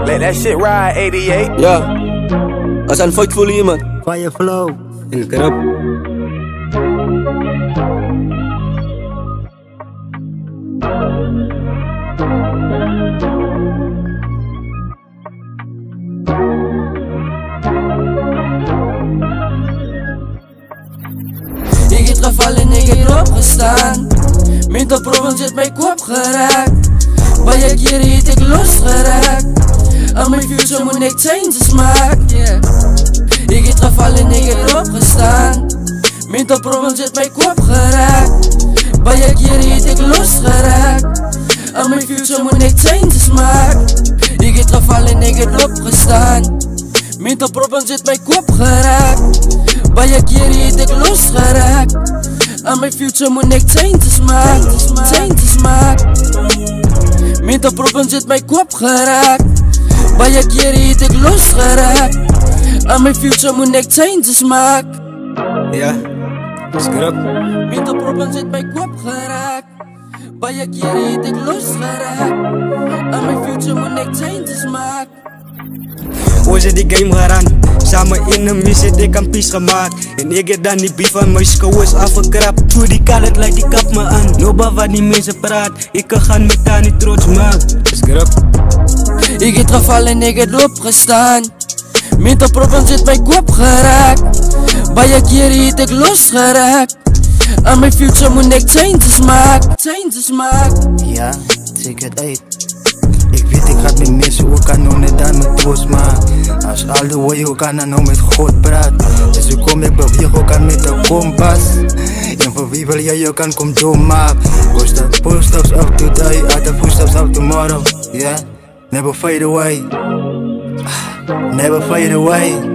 Let that shit ride, 88. Ja, we zijn fight voor iemand. Fire flow. In het krap. Ik heb gevallen en ik heb opgestaan. Mental problems heeft mijn kop geraakt. Baie keren het ik losgeraakt. Aan mijn future moet ik changes maken, yeah. Ik heb gevallen en ik heb opgestaan. Mental problems heeft mijn kop geraakt. Baie keren het ik losgeraakt. Aan mijn future moet ik changes maken. Ik heb gevallen en ik heb opgestaan. Mental problems heeft mijn kop geraakt. Baie keren het ik losgeraakt. Aan mijn future moet ik changes maken. Changes maken. Mental problems heeft mijn kop geraakt. Baie keren het ik losgeraakt. Aan mijn future moet ik changes maken. Ja, scrap. Mental problems heeft mijn kop geraakt. Baie keren het ik losgeraakt. Aan mijn future moet ik changes maken. We zijn die game geraan. Samen in een mis het ik een pies gemaakt. En ik heb dan die beef van mijn schouders afgekrapt. Toe die kan het lijkt die kap me aan. Nobel wat die mensen praat. Ik kan gaan met daar niet trots maken. Scrap. Ik heb gevallen en ik heb opgestaan. Mental problems heeft mijn kop geraakt. Baie keren het ik losgeraakt. Aan mijn future moet ik changes maken. Changes maken. Ja, zeker uit. Ik weet ik ga met mensen ook kan nou net aan mijn troost maken. Als al de way ook kan nou met God praat. Dus ik kom ik beweeg ook aan met de kompas. En voor wie wil jij kan kom doormaken. Footsteps of today, other footsteps of tomorrow. Yeah, never fade away. Never fade away.